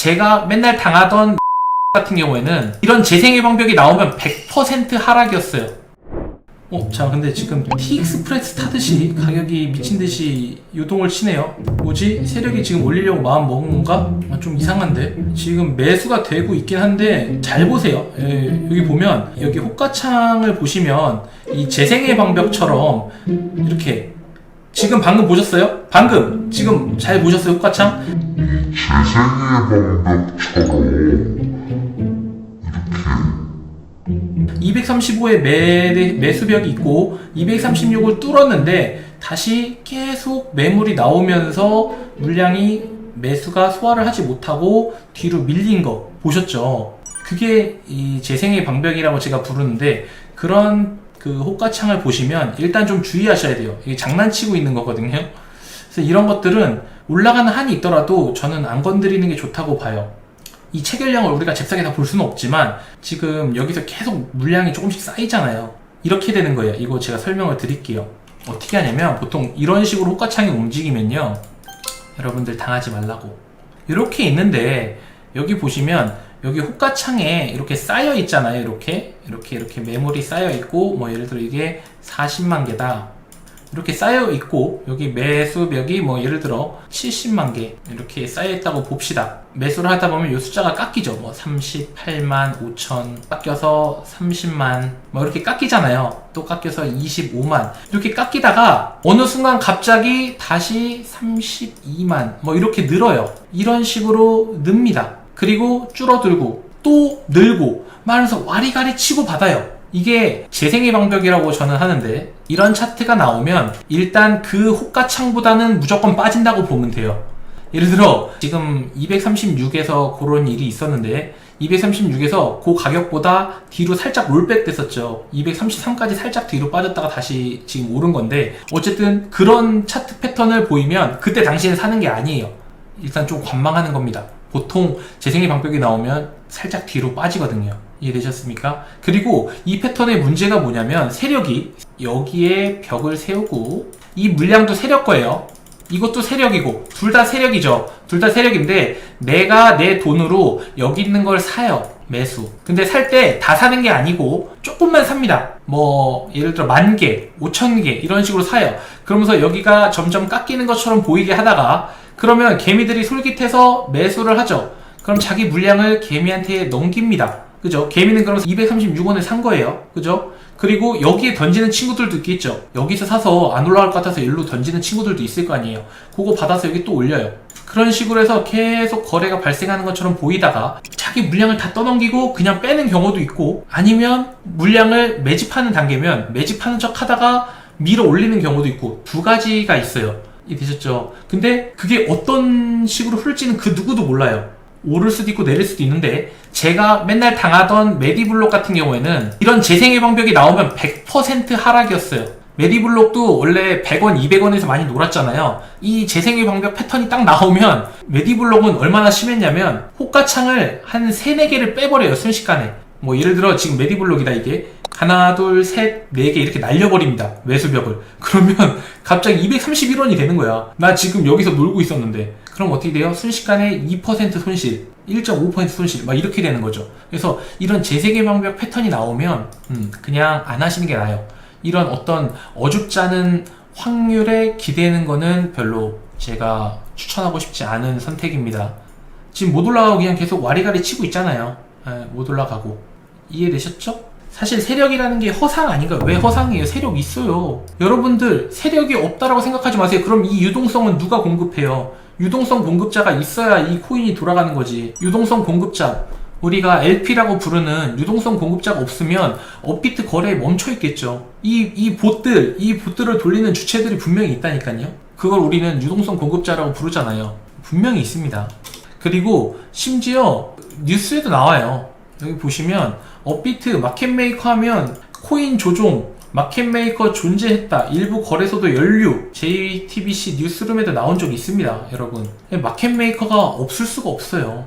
제가 맨날 당하던 같은 경우에는 이런 재생의 방벽이 나오면 100% 하락이었어요. 자, 근데 지금 티익스프레스 타듯이 가격이 미친듯이 요동을 치네요. 뭐지? 세력이 지금 올리려고 마음 먹은 건가? 좀 이상한데? 지금 매수가 되고 있긴 한데 잘 보세요. 여기 보면 여기 호가창을 보시면 이 재생의 방벽처럼 이렇게 지금 방금 보셨어요? 방금 지금 잘 보셨어요? 호가창? 재생의 방벽처럼 235의 매수벽이 있고 236을 뚫었는데 다시 계속 매물이 나오면서 물량이 매수가 소화를 하지 못하고 뒤로 밀린 거 보셨죠? 그게 이 재생의 방벽이라고 제가 부르는데, 그런 그 호가창을 보시면 일단 좀 주의하셔야 돼요. 이게 장난치고 있는 거거든요. 그래서 이런 것들은 올라가는 한이 있더라도 저는 안 건드리는 게 좋다고 봐요. 이 체결량을 우리가 잽싸게 다 볼 수는 없지만 지금 여기서 계속 물량이 조금씩 쌓이잖아요. 이렇게 되는 거예요. 이거 제가 설명을 드릴게요. 어떻게 하냐면, 보통 이런 식으로 호가창이 움직이면요, 여러분들 당하지 말라고, 이렇게 있는데 여기 보시면 여기 호가창에 이렇게 쌓여 있잖아요. 이렇게 매물이 쌓여 있고, 뭐 예를 들어 이게 40만 개다 이렇게 쌓여 있고, 여기 매수벽이 뭐 예를 들어 70만 개 이렇게 쌓여 있다고 봅시다. 매수를 하다 보면 이 숫자가 깎이죠. 뭐 38만 5천 깎여서 30만 뭐 이렇게 깎이잖아요. 또 깎여서 25만 이렇게 깎이다가 어느 순간 갑자기 다시 32만 뭐 이렇게 늘어요. 이런 식으로 늡니다. 그리고 줄어들고 또 늘고 말하면서 와리가리 치고 받아요. 이게 재생의 방벽이라고 저는 하는데, 이런 차트가 나오면 일단 그 호가창보다는 무조건 빠진다고 보면 돼요. 예를 들어 지금 236에서 그런 일이 있었는데, 236에서 그 가격보다 뒤로 살짝 롤백 됐었죠. 233까지 살짝 뒤로 빠졌다가 다시 지금 오른 건데, 어쨌든 그런 차트 패턴을 보이면 그때 당시에는 사는 게 아니에요. 일단 좀 관망하는 겁니다. 보통 재생의 방벽이 나오면 살짝 뒤로 빠지거든요. 이해되셨습니까? 그리고 이 패턴의 문제가 뭐냐면, 세력이 여기에 벽을 세우고, 이 물량도 세력 거예요. 이것도 세력이고, 둘 다 세력이죠. 둘 다 세력인데 내가 내 돈으로 여기 있는 걸 사요. 매수. 근데 살 때 다 사는 게 아니고 조금만 삽니다. 뭐 예를 들어 10,000개, 5,000개 이런 식으로 사요. 그러면서 여기가 점점 깎이는 것처럼 보이게 하다가, 그러면 개미들이 솔깃해서 매수를 하죠. 그럼 자기 물량을 개미한테 넘깁니다. 그죠? 개미는 그러면서 236원에 산 거예요. 그죠? 그리고 여기에 던지는 친구들도 있겠죠. 여기서 사서 안 올라갈 것 같아서 일로 던지는 친구들도 있을 거 아니에요. 그거 받아서 여기 또 올려요. 그런 식으로 해서 계속 거래가 발생하는 것처럼 보이다가 자기 물량을 다 떠넘기고 그냥 빼는 경우도 있고, 아니면 물량을 매집하는 단계면 매집하는 척 하다가 밀어 올리는 경우도 있고, 두 가지가 있어요. 되셨죠? 근데 그게 어떤 식으로 흐를지는 그 누구도 몰라요. 오를 수도 있고 내릴 수도 있는데, 제가 맨날 당하던 메디블록 같은 경우에는 이런 재생의 방벽이 나오면 100% 하락이었어요. 메디블록도 원래 100원, 200원에서 많이 놀았잖아요. 이 재생의 방벽 패턴이 딱 나오면 메디블록은 얼마나 심했냐면, 호가창을 한 3, 4개를 빼버려요. 순식간에. 뭐 예를 들어 지금 메디블록이다, 이게 하나, 둘, 셋, 4개 이렇게 날려버립니다. 매수벽을. 그러면 갑자기 231원이 되는 거야. 나 지금 여기서 놀고 있었는데. 그럼 어떻게 돼요? 순식간에 2% 손실, 1.5% 손실 막 이렇게 되는 거죠. 그래서 이런 재생의 방벽 패턴이 나오면 그냥 안 하시는 게 나아요. 이런 어떤 어줍지 않은 확률에 기대는 거는 별로 제가 추천하고 싶지 않은 선택입니다. 지금 못 올라가고 그냥 계속 와리가리 치고 있잖아요. 못 올라가고. 이해되셨죠? 사실 세력이라는 게 허상 아닌가요? 왜 허상이에요? 세력 있어요. 여러분들 세력이 없다라고 생각하지 마세요. 그럼 이 유동성은 누가 공급해요? 유동성 공급자가 있어야 이 코인이 돌아가는 거지. 유동성 공급자, 우리가 LP라고 부르는 유동성 공급자가 없으면 업비트 거래에 멈춰 있겠죠. 이 봇들을 돌리는 주체들이 분명히 있다니까요. 그걸 우리는 유동성 공급자라고 부르잖아요. 분명히 있습니다. 그리고 심지어 뉴스에도 나와요. 여기 보시면 업비트 마켓메이커 하면 코인 조종, 마켓메이커 존재했다, 일부 거래소도 연류, JTBC 뉴스룸에도 나온 적이 있습니다. 여러분, 마켓메이커가 없을 수가 없어요.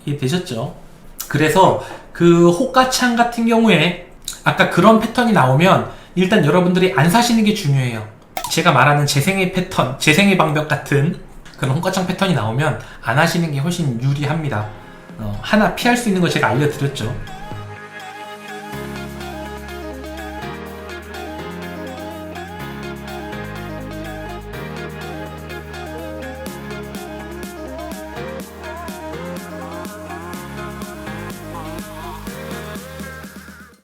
이해되셨죠? 그래서 그 호가창 같은 경우에 아까 그런 패턴이 나오면 일단 여러분들이 안 사시는 게 중요해요. 제가 말하는 재생의 패턴, 재생의 방벽 같은 그런 헛가창 패턴이 나오면 안 하시는 게 훨씬 유리합니다. 하나 피할 수 있는 걸 제가 알려드렸죠.